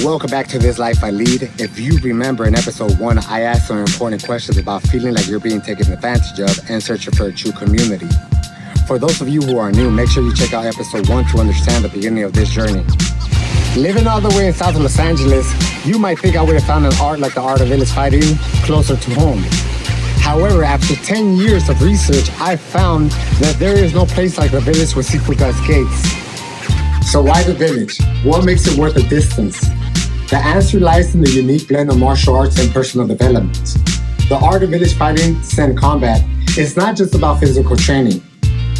Welcome back to This Life I Lead. If you remember in episode 1, I asked some important questions about feeling like you're being taken advantage of and searching for a true community. For those of you who are new, make sure you check out episode 1 to understand the beginning of this journey. Living all the way in South Los Angeles, you might think I would have found an art like the art of village fighting closer to home. However, after 10 years of research, I found that there is no place like the village with Sifu Gus Gates. So why the village? What makes it worth the distance? The answer lies in the unique blend of martial arts and personal development. The art of village fighting and combat is not just about physical training.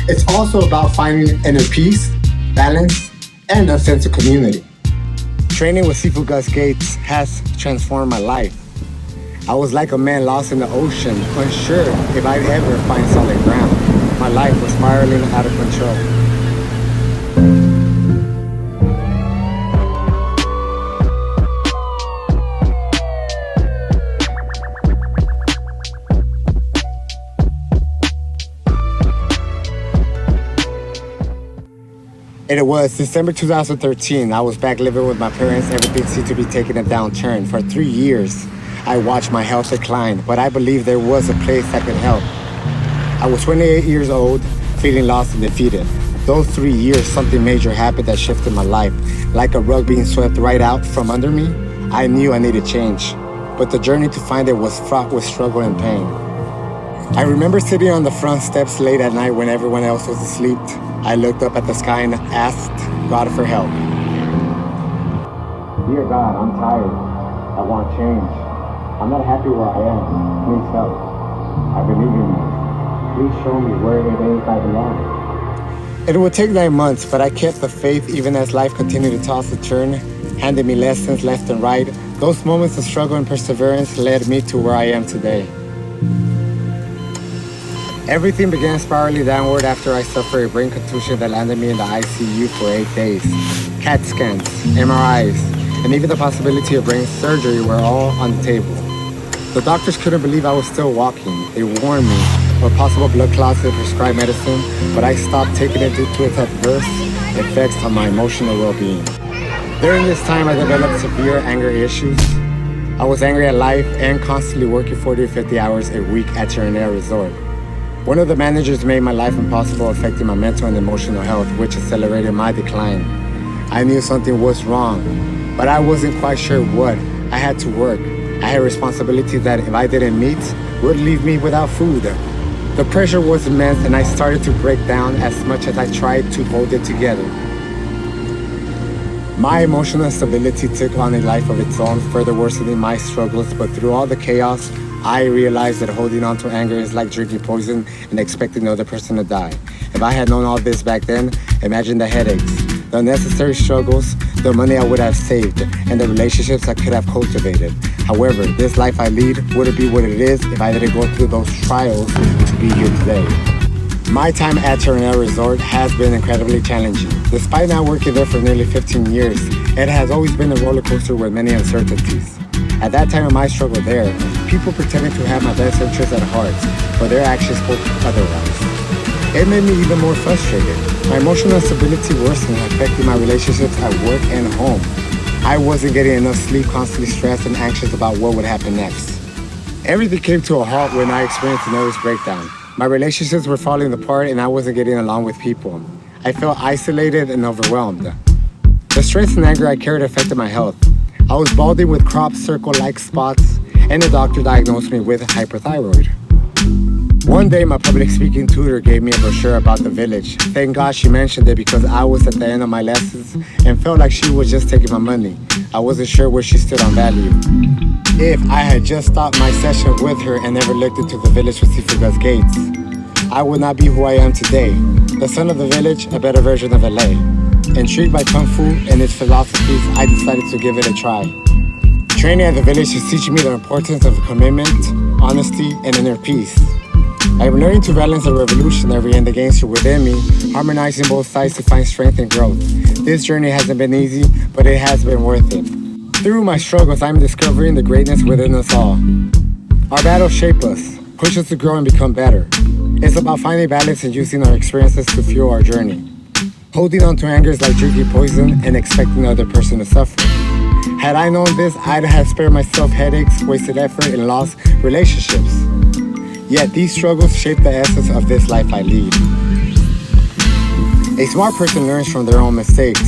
It's also about finding inner peace, balance, and a sense of community. Training with Sifu Gus Gates has transformed my life. I was like a man lost in the ocean, unsure if I'd ever find solid ground. My life was spiraling out of control. And it was December 2013. I was back living with my parents. Everything seemed to be taking a downturn. For 3 years, I watched my health decline, but I believed there was a place that could help. I was 28 years old, feeling lost and defeated. Those 3 years, something major happened that shifted my life. Like a rug being swept right out from under me, I knew I needed change. But the journey to find it was fraught with struggle and pain. I remember sitting on the front steps late at night when everyone else was asleep. I looked up at the sky and asked God for help. Dear God, I'm tired. I want change. I'm not happy where I am. Please help. I believe in you. Please show me where it is I belong. It would take 9 months, but I kept the faith even as life continued to toss and turn, handing me lessons left and right. Those moments of struggle and perseverance led me to where I am today. Everything began spiraling downward after I suffered a brain contusion that landed me in the ICU for 8 days. CAT scans, MRIs, and even the possibility of brain surgery were all on the table. The doctors couldn't believe I was still walking. They warned me of possible blood clots and prescribed medicine, but I stopped taking it due to its adverse effects on my emotional well-being. During this time, I developed severe anger issues. I was angry at life and constantly working 40 to 50 hours a week at Terranera Resort. One of the managers made my life impossible, affecting my mental and emotional health, which accelerated my decline. I knew something was wrong, but I wasn't quite sure what. I had to work. I had responsibilities that if I didn't meet, would leave me without food. The pressure was immense and I started to break down as much as I tried to hold it together. My emotional instability took on a life of its own, further worsening my struggles, but through all the chaos, I realized that holding on to anger is like drinking poison and expecting the other person to die. If I had known all this back then, imagine the headaches, the unnecessary struggles, the money I would have saved, and the relationships I could have cultivated. However, this life I lead wouldn't be what it is if I didn't go through those trials to be here today. My time at Terranera Resort has been incredibly challenging. Despite not working there for nearly 15 years, it has always been a roller coaster with many uncertainties. At that time of my struggle there, people pretended to have my best interests at heart, but their actions spoke otherwise. It made me even more frustrated. My emotional instability worsened, affecting my relationships at work and home. I wasn't getting enough sleep, constantly stressed and anxious about what would happen next. Everything came to a halt when I experienced a nervous breakdown. My relationships were falling apart and I wasn't getting along with people. I felt isolated and overwhelmed. The stress and anger I carried affected my health. I was balding with crop circle-like spots, and the doctor diagnosed me with hyperthyroid. One day, my public speaking tutor gave me a brochure about the village. Thank God she mentioned it because I was at the end of my lessons and felt like she was just taking my money. I wasn't sure where she stood on value. If I had just stopped my session with her and never looked into the village with Sifu Gus Gates, I would not be who I am today. The son of the village, a better version of LA. Intrigued by Kung Fu and its philosophies, I decided to give it a try. Training at the village is teaching me the importance of commitment, honesty, and inner peace. I'm learning to balance the revolutionary and the gangster within me, harmonizing both sides to find strength and growth. This journey hasn't been easy, but it has been worth it. Through my struggles, I'm discovering the greatness within us all. Our battles shape us, push us to grow and become better. It's about finding balance and using our experiences to fuel our journey. Holding on to anger is like drinking poison and expecting the other person to suffer. Had I known this, I'd have spared myself headaches, wasted effort, and lost relationships. Yet these struggles shape the essence of this life I lead. A smart person learns from their own mistakes.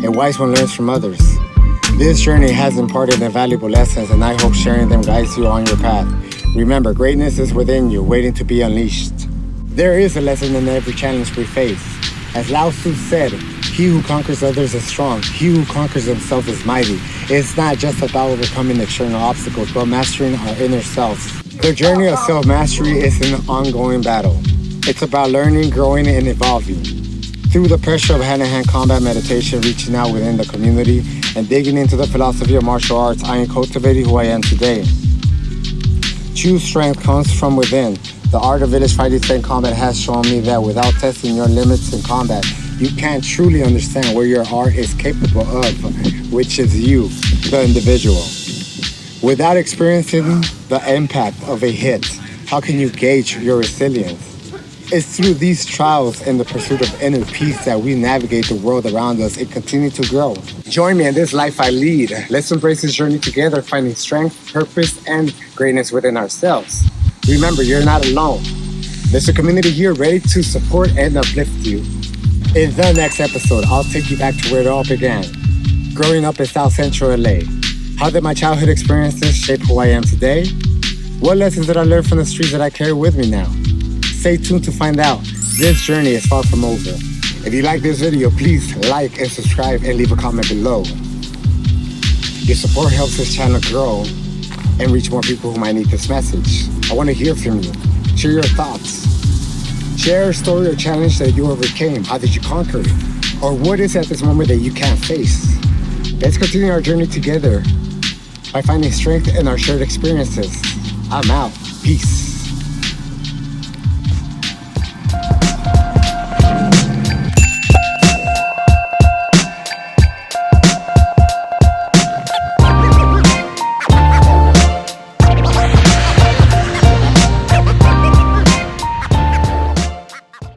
A wise one learns from others. This journey has imparted invaluable lessons, and I hope sharing them guides you on your path. Remember, greatness is within you, waiting to be unleashed. There is a lesson in every challenge we face. As Lao Tzu said, he who conquers others is strong. He who conquers himself is mighty. It's not just about overcoming external obstacles, but mastering our inner selves. The journey of self-mastery is an ongoing battle. It's about learning, growing, and evolving. Through the pressure of hand-to-hand combat meditation, reaching out within the community, and digging into the philosophy of martial arts, I am cultivating who I am today. True strength comes from within. The art of village fighting stand combat has shown me that without testing your limits in combat, you can't truly understand where your art is capable of, which is you, the individual. Without experiencing the impact of a hit, how can you gauge your resilience? It's through these trials and the pursuit of inner peace that we navigate the world around us and continue to grow. Join me in this life I lead. Let's embrace this journey together, finding strength, purpose, and greatness within ourselves. Remember, you're not alone. There's a community here ready to support and uplift you. In the next episode, I'll take you back to where it all began. Growing up in South Central LA. How did my childhood experiences shape who I am today? What lessons did I learn from the streets that I carry with me now? Stay tuned to find out. This journey is far from over. If you like this video, please like and subscribe and leave a comment below. Your support helps this channel grow and reach more people who might need this message. I want to hear from you. Share your thoughts. Share a story or challenge that you overcame. How did you conquer it? Or what is at this moment that you can't face? Let's continue our journey together by finding strength in our shared experiences. I'm out. Peace.